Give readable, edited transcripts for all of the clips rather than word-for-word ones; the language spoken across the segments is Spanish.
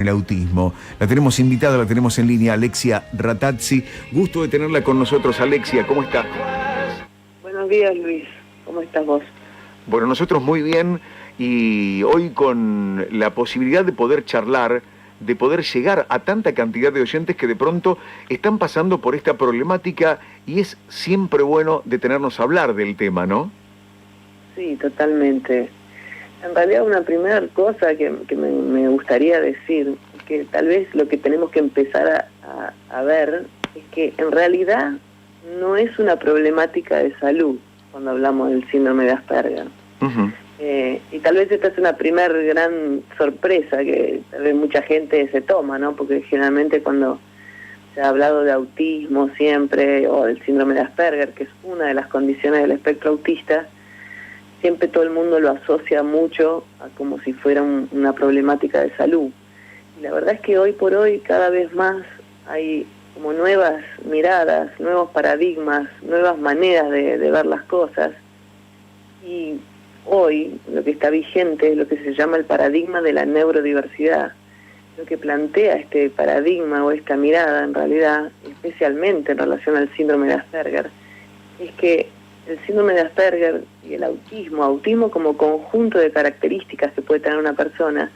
el autismo. La tenemos invitada, la tenemos en línea, Alexia Ratazzi. Gusto de tenerla con nosotros, Alexia, ¿cómo está? Buenos días, Luis. ¿Cómo estás vos? Bueno, nosotros muy bien, y hoy con la posibilidad de poder charlar, de poder llegar a tanta cantidad de oyentes que de pronto están pasando por esta problemática, y es siempre bueno detenernos a hablar del tema, ¿no? Sí, totalmente. En realidad una primera cosa que me gustaría decir, que tal vez lo que tenemos que empezar a ver es que en realidad no es una problemática de salud cuando hablamos del síndrome de Asperger. Uh-huh. Y tal vez esta es una primer gran sorpresa que tal vez mucha gente se toma, ¿no? Porque generalmente cuando se ha hablado de autismo siempre, o del síndrome de Asperger, que es una de las condiciones del espectro autista, siempre todo el mundo lo asocia mucho a como si fuera una problemática de salud. Y la verdad es que hoy por hoy cada vez más hay como nuevas miradas, nuevos paradigmas, nuevas maneras de ver las cosas. Y hoy lo que está vigente es lo que se llama el paradigma de la neurodiversidad. Lo que plantea este paradigma o esta mirada en realidad, especialmente en relación al síndrome de Asperger, es que el síndrome de Asperger y el autismo como conjunto de características que puede tener una persona,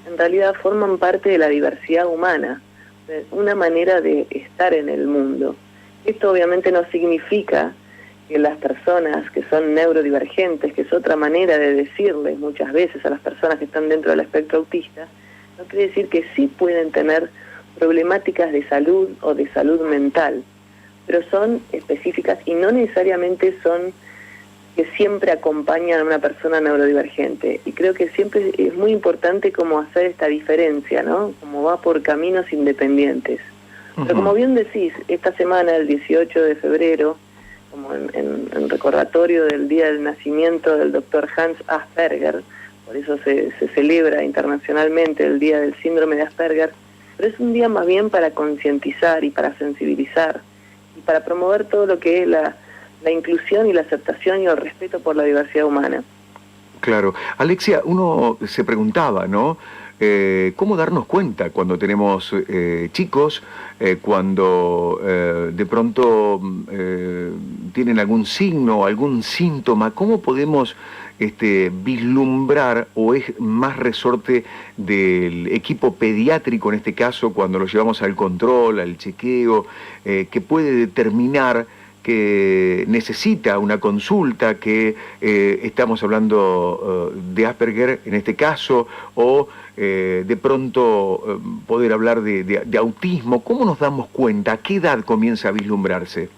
en realidad forman parte de la diversidad humana, de una manera de estar en el mundo. Esto obviamente no significa que las personas que son neurodivergentes, que es otra manera de decirles muchas veces a las personas que están dentro del espectro autista, no quiere decir que sí pueden tener problemáticas de salud o de salud mental, pero son específicas y no necesariamente son que siempre acompañan a una persona neurodivergente. Y creo que siempre es muy importante como hacer esta diferencia, ¿no? Como va por caminos independientes. Uh-huh. Pero como bien decís, esta semana, el 18 de febrero, como en recordatorio del día del nacimiento del doctor Hans Asperger, por eso se celebra internacionalmente el día del síndrome de Asperger, pero es un día más bien para concientizar y para sensibilizar, y para promover todo lo que es la inclusión y la aceptación y el respeto por la diversidad humana. Claro. Alexia, uno se preguntaba, ¿no? ¿Cómo darnos cuenta cuando tenemos chicos, cuando de pronto tienen algún signo, algún síntoma? ¿Cómo podemos vislumbrar, o es más resorte del equipo pediátrico en este caso, cuando lo llevamos al control, al chequeo, que puede determinar que necesita una consulta, que estamos hablando de Asperger en este caso, o de pronto poder hablar de autismo? ¿Cómo nos damos cuenta? ¿A qué edad comienza a vislumbrarse?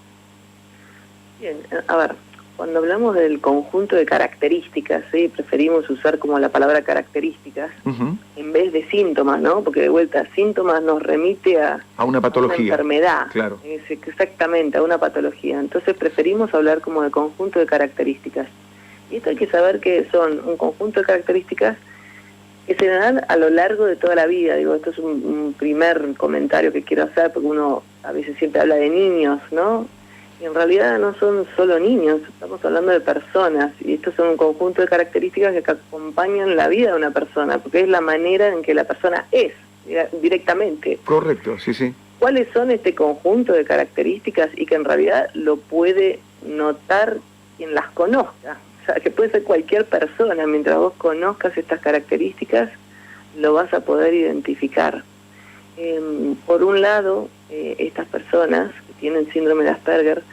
Bien, a ver, cuando hablamos del conjunto de características, ¿sí? Preferimos usar como la palabra características, uh-huh, en vez de síntomas, ¿no? Porque de vuelta, síntomas nos remite a una patología, a una enfermedad. Claro. Exactamente, a una patología. Entonces preferimos hablar como de conjunto de características. Y esto hay que saber que son un conjunto de características que se dan a lo largo de toda la vida. Digo, esto es un primer comentario que quiero hacer, porque uno a veces siempre habla de niños, ¿no? Y en realidad no son solo niños, estamos hablando de personas, y estos son un conjunto de características que acompañan la vida de una persona, porque es la manera en que la persona es, directamente. Correcto, sí, sí. ¿Cuáles son este conjunto de características y que en realidad lo puede notar quien las conozca? O sea, que puede ser cualquier persona, mientras vos conozcas estas características, lo vas a poder identificar. Por un lado, estas personas tienen síndrome de Asperger,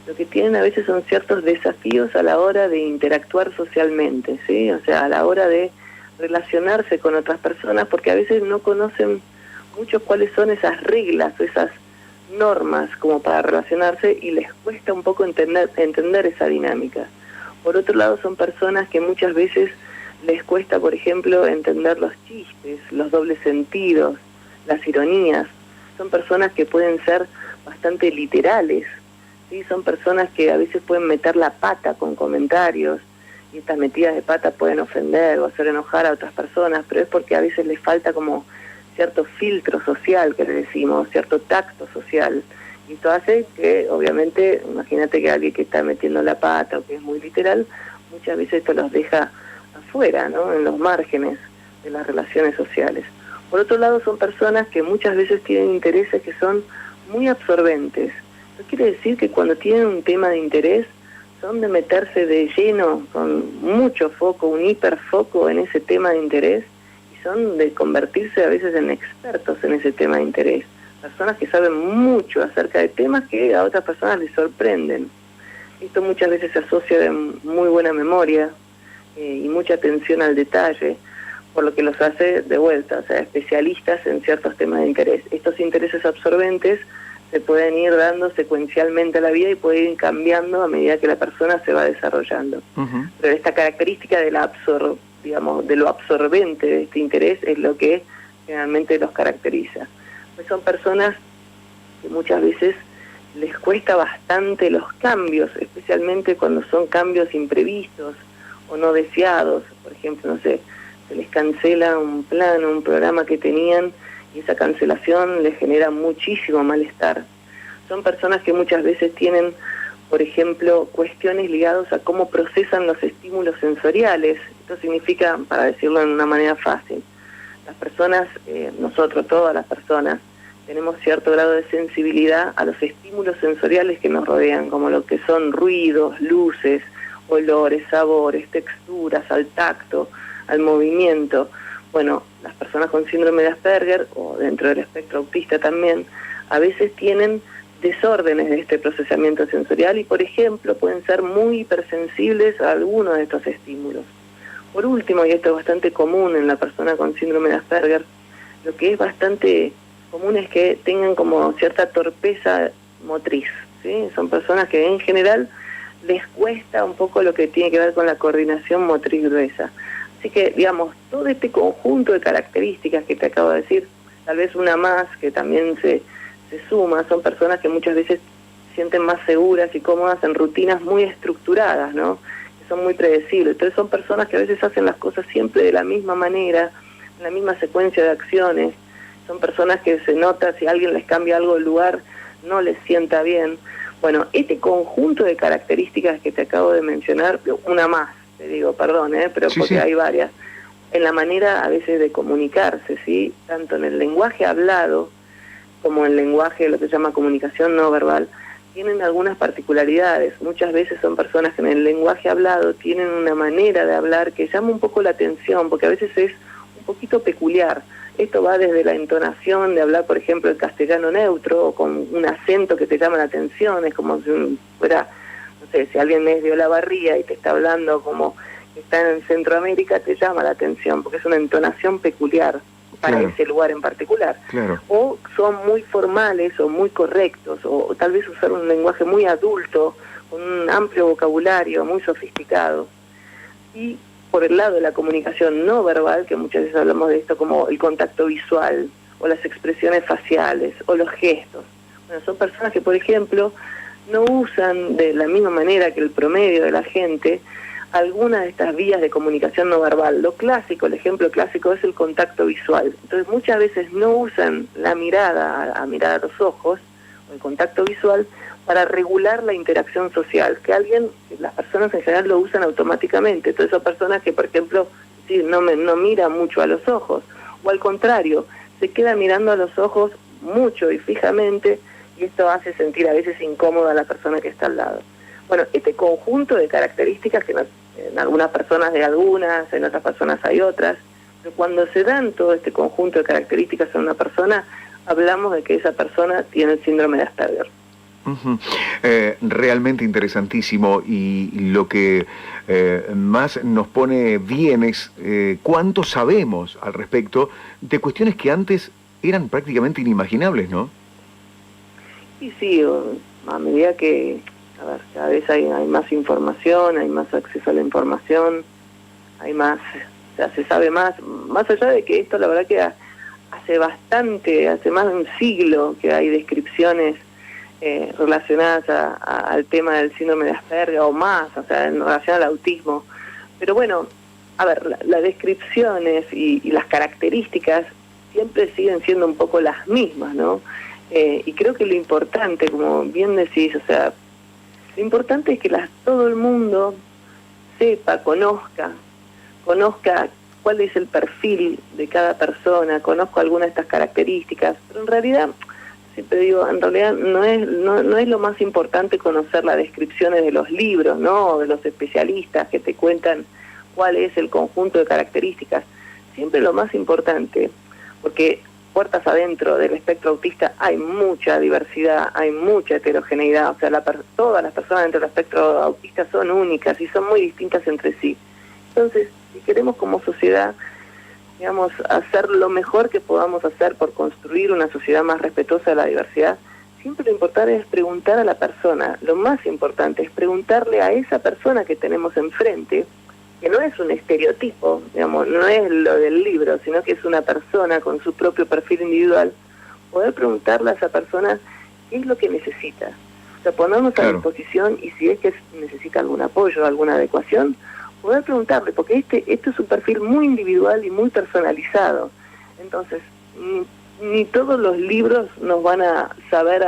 lo que tienen a veces son ciertos desafíos a la hora de interactuar socialmente, ¿sí? O sea, a la hora de relacionarse con otras personas, porque a veces no conocen mucho cuáles son esas reglas o esas normas como para relacionarse, y les cuesta un poco entender esa dinámica. Por otro lado, son personas que muchas veces les cuesta, por ejemplo, entender los chistes, los dobles sentidos, las ironías. Son personas que pueden ser bastante literales, ¿sí? Son personas que a veces pueden meter la pata con comentarios, y estas metidas de pata pueden ofender o hacer enojar a otras personas, pero es porque a veces les falta como cierto filtro social, que le decimos, cierto tacto social, y esto hace que, obviamente, imagínate que alguien que está metiendo la pata o que es muy literal, muchas veces esto los deja afuera, ¿no? En los márgenes de las relaciones sociales. Por otro lado, son personas que muchas veces tienen intereses que son muy absorbentes. Eso quiere decir que cuando tienen un tema de interés, son de meterse de lleno, con mucho foco, un hiperfoco en ese tema de interés, y son de convertirse a veces en expertos en ese tema de interés. Personas que saben mucho acerca de temas que a otras personas les sorprenden. Esto muchas veces se asocia de muy buena memoria y mucha atención al detalle, por lo que los hace de vuelta, o sea, especialistas en ciertos temas de interés. Estos intereses absorbentes se pueden ir dando secuencialmente a la vida y pueden ir cambiando a medida que la persona se va desarrollando. Pero esta característica de de lo absorbente de este interés es lo que generalmente los caracteriza. Pues son personas que muchas veces les cuesta bastante los cambios, especialmente cuando son cambios imprevistos o no deseados. Por ejemplo, no sé, se les cancela un plan o un programa que tenían y esa cancelación les genera muchísimo malestar. Son personas que muchas veces tienen, por ejemplo, cuestiones ligadas a cómo procesan los estímulos sensoriales. Esto significa, para decirlo de una manera fácil, las personas, nosotros, todas las personas, tenemos cierto grado de sensibilidad a los estímulos sensoriales que nos rodean, como lo que son ruidos, luces, olores, sabores, texturas, al tacto, al movimiento. Bueno, las personas con síndrome de Asperger, o dentro del espectro autista también, a veces tienen desórdenes de este procesamiento sensorial y, por ejemplo, pueden ser muy hipersensibles a algunos de estos estímulos. Por último, y esto es bastante común en la persona con síndrome de Asperger, lo que es bastante común es que tengan como cierta torpeza motriz, ¿sí? Son personas que en general les cuesta un poco lo que tiene que ver con la coordinación motriz gruesa. Así que, digamos, todo este conjunto de características que te acabo de decir, tal vez una más que también se suma, son personas que muchas veces se sienten más seguras y cómodas en rutinas muy estructuradas, ¿no? Que son muy predecibles. Entonces son personas que a veces hacen las cosas siempre de la misma manera, en la misma secuencia de acciones. Son personas que se nota si alguien les cambia algo del lugar, no les sienta bien. Bueno, este conjunto de características que te acabo de mencionar, una más, te digo, perdón, pero sí, porque sí, hay varias, en la manera a veces de comunicarse, ¿sí? Tanto en el lenguaje hablado como en el lenguaje, lo que se llama comunicación no verbal, tienen algunas particularidades. Muchas veces son personas que en el lenguaje hablado tienen una manera de hablar que llama un poco la atención, porque a veces es un poquito peculiar. Esto va desde la entonación de hablar, por ejemplo, el castellano neutro, o con un acento que te llama la atención, es como si fuera, no sé, si alguien es de Olavarría y te está hablando como que está en Centroamérica, te llama la atención, porque es una entonación peculiar para ese lugar en particular. O son muy formales o muy correctos, o tal vez usar un lenguaje muy adulto, con un amplio vocabulario, muy sofisticado. Y por el lado de la comunicación no verbal, que muchas veces hablamos de esto como el contacto visual, o las expresiones faciales, o los gestos. Bueno, son personas que, por ejemplo, no usan de la misma manera que el promedio de la gente algunas de estas vías de comunicación no verbal. Lo clásico, el ejemplo clásico es el contacto visual. Entonces muchas veces no usan la mirada, a mirar a los ojos, o el contacto visual, para regular la interacción social, que las personas en general lo usan automáticamente. Entonces son personas que, por ejemplo, sí, no miran mucho a los ojos, o al contrario, se queda mirando a los ojos mucho y fijamente, y esto hace sentir a veces incómoda a la persona que está al lado. Bueno, este conjunto de características, que en algunas personas de algunas, en otras personas hay otras, pero cuando se dan todo este conjunto de características en una persona, hablamos de que esa persona tiene el síndrome de Asperger. Realmente interesantísimo, y lo que más nos pone bien es cuánto sabemos al respecto de cuestiones que antes eran prácticamente inimaginables, ¿no? Sí, a medida que cada vez hay más información, hay más acceso a la información, hay más, o sea, se sabe más allá de que esto la verdad que hace más de un siglo que hay descripciones relacionadas al tema del síndrome de Asperger, o más, o sea, en relación al autismo. Pero bueno, a ver, las descripciones y las características siempre siguen siendo un poco las mismas, ¿no? Y creo que lo importante, como bien decís, o sea, lo importante es que todo el mundo sepa, conozca cuál es el perfil de cada persona, conozco algunas de estas características, pero en realidad, siempre digo, en realidad no es lo más importante conocer las descripciones de los libros, ¿no? De los especialistas que te cuentan cuál es el conjunto de características. Siempre lo más importante, porque puertas adentro del espectro autista hay mucha diversidad, hay mucha heterogeneidad, o sea, todas las personas dentro del espectro autista son únicas y son muy distintas entre sí. Entonces, si queremos como sociedad, digamos, hacer lo mejor que podamos hacer por construir una sociedad más respetuosa de la diversidad, siempre lo importante es preguntar a la persona. Lo más importante es preguntarle a esa persona que tenemos enfrente, que no es un estereotipo, digamos, no es lo del libro, sino que es una persona con su propio perfil individual, poder preguntarle a esa persona qué es lo que necesita. O sea, ponernos a disposición, y si es que necesita algún apoyo, alguna adecuación, poder preguntarle, porque este es un perfil muy individual y muy personalizado. Entonces, ni todos los libros nos van a saber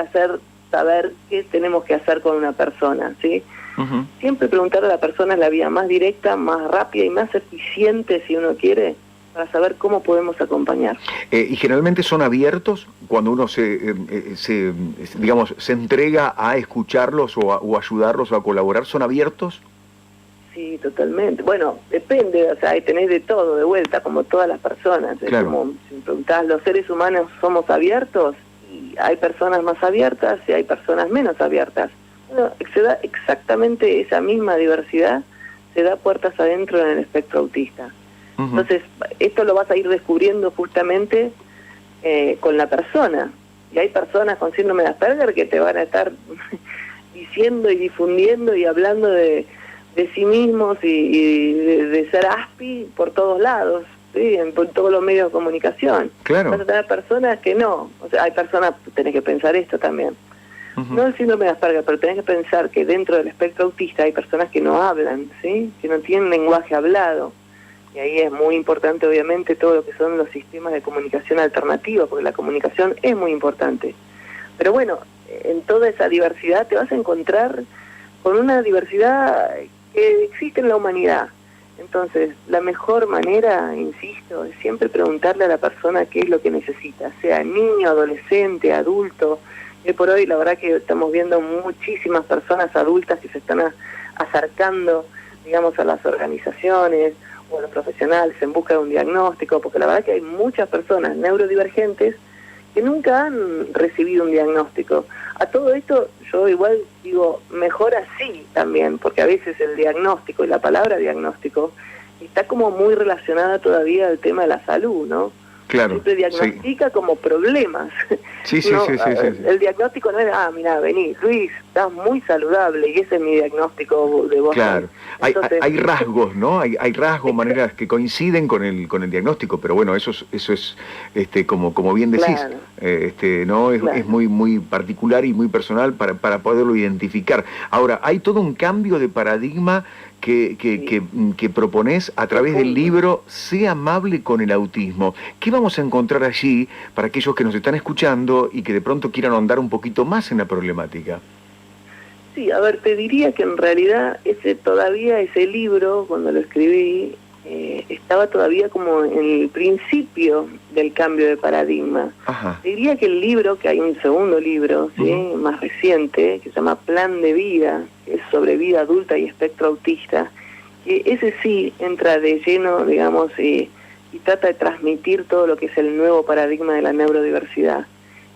qué tenemos que hacer con una persona, ¿sí? Uh-huh. Siempre preguntarle a la persona es la vía más directa, más rápida y más eficiente, si uno quiere, para saber cómo podemos acompañar. ¿Y generalmente son abiertos cuando uno se entrega a escucharlos o a ayudarlos o a colaborar? ¿Son abiertos? Sí, totalmente. Bueno, depende, o sea, ahí tenés de todo, de vuelta, como todas las personas. Claro. Es como, si me preguntás, ¿los seres humanos somos abiertos? Y hay personas más abiertas y hay personas menos abiertas. Bueno, se da exactamente esa misma diversidad, se da puertas adentro en el espectro autista. Uh-huh. Entonces, esto lo vas a ir descubriendo justamente con la persona. Y hay personas con síndrome de Asperger que te van a estar diciendo y difundiendo y hablando de sí mismos y de ser ASPI por todos lados, ¿sí? Por todos los medios de comunicación. Claro. Vas a tener personas que no. O sea, hay personas, tenés que pensar esto también. Uh-huh. No el síndrome de Asperger, pero tenés que pensar que dentro del espectro autista hay personas que no hablan, ¿sí? Que no tienen lenguaje hablado. Y ahí es muy importante, obviamente, todo lo que son los sistemas de comunicación alternativos, porque la comunicación es muy importante. Pero bueno, en toda esa diversidad te vas a encontrar con una diversidad que existe en la humanidad. Entonces, la mejor manera, insisto, es siempre preguntarle a la persona qué es lo que necesita, sea niño, adolescente, adulto. Y por hoy, la verdad que estamos viendo muchísimas personas adultas que se están acercando, digamos, a las organizaciones o a los profesionales en busca de un diagnóstico, porque la verdad que hay muchas personas neurodivergentes que nunca han recibido un diagnóstico. A todo esto yo igual digo, mejor así también, porque a veces el diagnóstico y la palabra diagnóstico está como muy relacionada todavía al tema de la salud, ¿no? Claro. Siempre diagnostica como problemas. Sí, sí, no, sí. El diagnóstico no es, mirá, vení, Luis, estás muy saludable y ese es mi diagnóstico de vos. Claro. Entonces, hay rasgos, ¿no? Hay rasgos, maneras que coinciden con el diagnóstico, pero bueno, eso es como bien decís, claro. ¿No? Es muy particular y muy personal para poderlo identificar. Ahora, hay todo un cambio de paradigma que proponés a través del libro Sé amable con el autismo. ¿Qué vamos a encontrar allí para aquellos que nos están escuchando y que de pronto quieran ahondar un poquito más en la problemática? Sí, a ver, te diría que en realidad ese libro, cuando lo escribí, estaba todavía como en el principio del cambio de paradigma. Ajá. Te diría que el libro, que hay un segundo libro, ¿sí? Uh-huh. Más reciente, que se llama Plan de Vida, que es sobre vida adulta y espectro autista, que ese sí entra de lleno, digamos, y trata de transmitir todo lo que es el nuevo paradigma de la neurodiversidad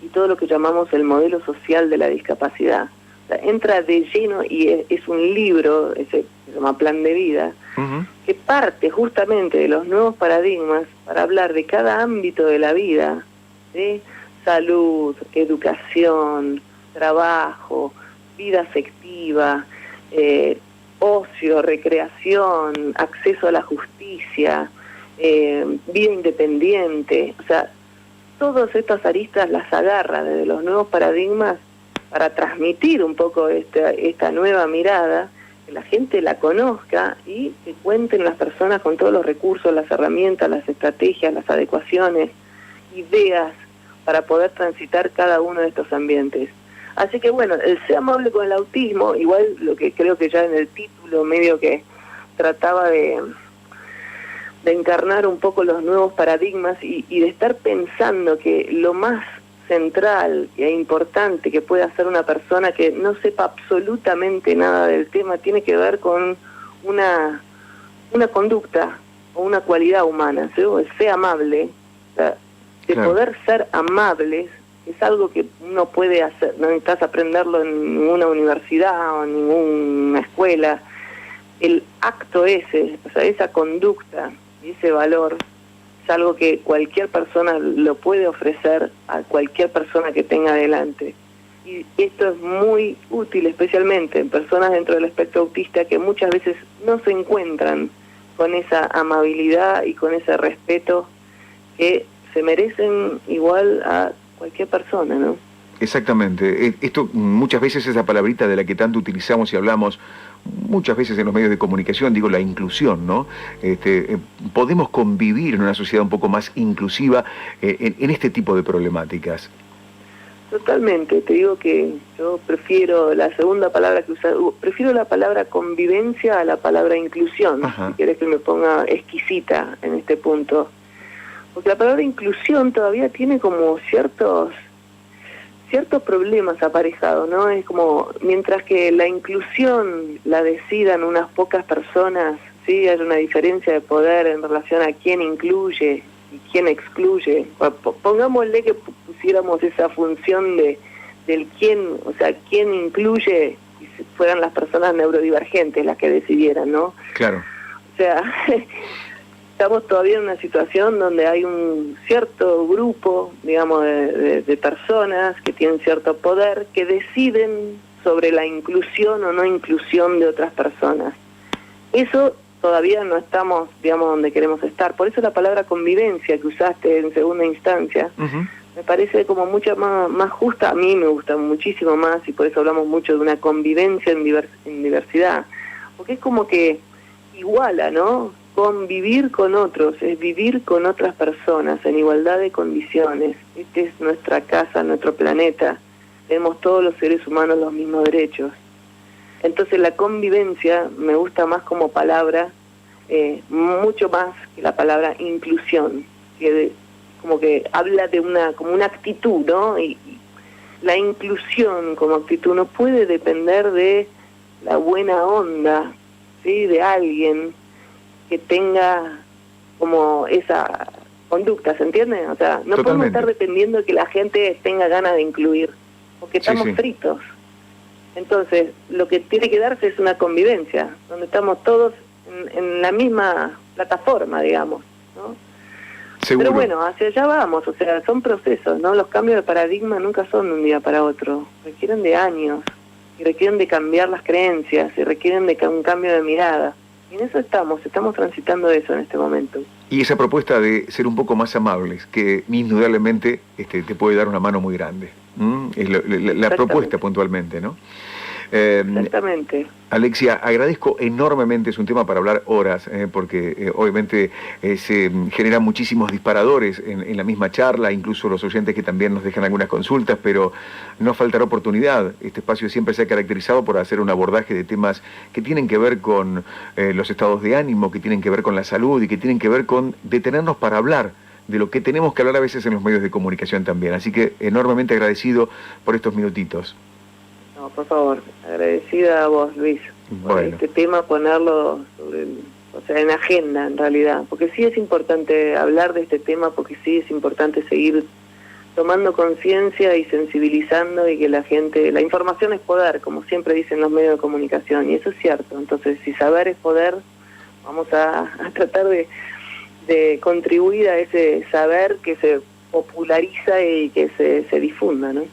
y todo lo que llamamos el modelo social de la discapacidad. O sea, entra de lleno y es un libro, ese se llama Plan de Vida, uh-huh. que parte justamente de los nuevos paradigmas para hablar de cada ámbito de la vida, de salud, educación, trabajo, vida afectiva, ocio, recreación, acceso a la justicia, vida independiente. O sea, todas estas aristas las agarra desde los nuevos paradigmas para transmitir un poco esta nueva mirada, que la gente la conozca y que cuenten las personas con todos los recursos, las herramientas, las estrategias, las adecuaciones, ideas para poder transitar cada uno de estos ambientes. Así que bueno, el Sé amable con el autismo, igual lo que creo que ya en el título medio que trataba de de encarnar un poco los nuevos paradigmas y de estar pensando que lo más central e importante que puede hacer una persona que no sepa absolutamente nada del tema tiene que ver con una conducta o una cualidad humana, ser amable, o sea, de claro. poder ser amables es algo que uno puede hacer, no necesitas aprenderlo en ninguna universidad o en ninguna escuela. El acto ese, o sea, esa conducta y ese valor es algo que cualquier persona lo puede ofrecer a cualquier persona que tenga delante. Y esto es muy útil, especialmente en personas dentro del espectro autista que muchas veces no se encuentran con esa amabilidad y con ese respeto que se merecen igual a cualquier persona, ¿no? Exactamente. Esto, muchas veces esa palabrita de la que tanto utilizamos y hablamos muchas veces en los medios de comunicación, digo la inclusión, ¿no? Podemos convivir en una sociedad un poco más inclusiva en este tipo de problemáticas. Totalmente, te digo que yo prefiero la segunda palabra que usar, prefiero la palabra convivencia a la palabra inclusión. Ajá. Si querés que me ponga exquisita en este punto. Porque la palabra inclusión todavía tiene como ciertos problemas aparejados, ¿no? Es como, mientras que la inclusión la decidan unas pocas personas, ¿sí? Hay una diferencia de poder en relación a quién incluye y quién excluye. Pongámosle que pusiéramos esa función del quién, o sea, quién incluye y fueran las personas neurodivergentes las que decidieran, ¿no? Claro. O sea, estamos todavía en una situación donde hay un cierto grupo, digamos, de personas que tienen cierto poder que deciden sobre la inclusión o no inclusión de otras personas. Eso todavía no estamos, digamos, donde queremos estar. Por eso la palabra convivencia que usaste en segunda instancia, me parece como mucho más justa. A mí me gusta muchísimo más y por eso hablamos mucho de una convivencia en diversidad. Porque es como que iguala, ¿no? Convivir con otros, es vivir con otras personas en igualdad de condiciones. Esta es nuestra casa, nuestro planeta. Tenemos todos los seres humanos los mismos derechos. Entonces la convivencia me gusta más como palabra, mucho más que la palabra inclusión, que como que habla de como una actitud, ¿no? Y la inclusión como actitud no puede depender de la buena onda, ¿sí? De alguien que tenga como esa conducta, ¿se entiende? O sea, no podemos estar dependiendo de que la gente tenga ganas de incluir, porque estamos fritos. Entonces, lo que tiene que darse es una convivencia, donde estamos todos en la misma plataforma, digamos, ¿no? Seguro. Pero bueno, hacia allá vamos, o sea, son procesos, ¿no? Los cambios de paradigma nunca son de un día para otro, requieren de años, y requieren de cambiar las creencias, y requieren de un cambio de mirada. Y en eso estamos transitando eso en este momento. Y esa propuesta de ser un poco más amables, que indudablemente te puede dar una mano muy grande. Es la propuesta puntualmente, ¿no? Exactamente. Alexia, agradezco enormemente, es un tema para hablar horas, porque obviamente se generan muchísimos disparadores en la misma charla, incluso los oyentes que también nos dejan algunas consultas, pero no faltará oportunidad. Este espacio siempre se ha caracterizado por hacer un abordaje de temas que tienen que ver con los estados de ánimo, que tienen que ver con la salud y que tienen que ver con detenernos para hablar de lo que tenemos que hablar a veces en los medios de comunicación también. Así que enormemente agradecido por estos minutitos. No, por favor, agradecida a vos, Luis, por este tema, ponerlo en agenda en realidad, porque sí es importante hablar de este tema, porque sí es importante seguir tomando conciencia y sensibilizando y que la gente, la información es poder, como siempre dicen los medios de comunicación, y eso es cierto. Entonces, si saber es poder, vamos a tratar de contribuir a ese saber que se populariza y que se difunda, ¿no?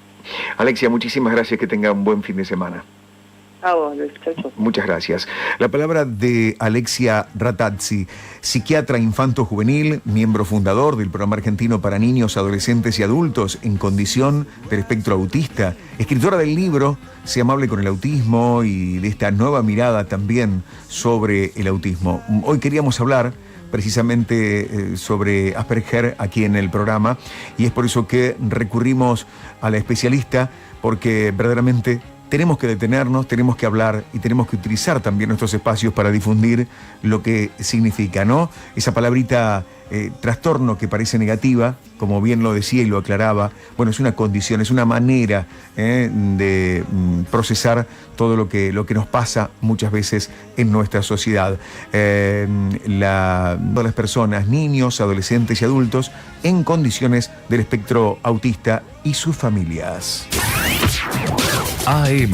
Alexia, muchísimas gracias, que tenga un buen fin de semana. A vos, muchacho. Muchas gracias. La palabra de Alexia Rattazzi, psiquiatra infanto-juvenil, miembro fundador del Programa Argentino para Niños, Adolescentes y Adultos en Condición del Espectro Autista, escritora del libro Sé amable con el autismo y de esta nueva mirada también sobre el autismo. Hoy queríamos hablar precisamente sobre Asperger aquí en el programa, y es por eso que recurrimos a la especialista, porque verdaderamente tenemos que detenernos, tenemos que hablar y tenemos que utilizar también nuestros espacios para difundir lo que significa, ¿no? Esa palabrita trastorno que parece negativa, como bien lo decía y lo aclaraba, bueno, es una condición, es una manera de procesar todo lo que nos pasa muchas veces en nuestra sociedad. Todas las personas, niños, adolescentes y adultos en condiciones del espectro autista y sus familias. AM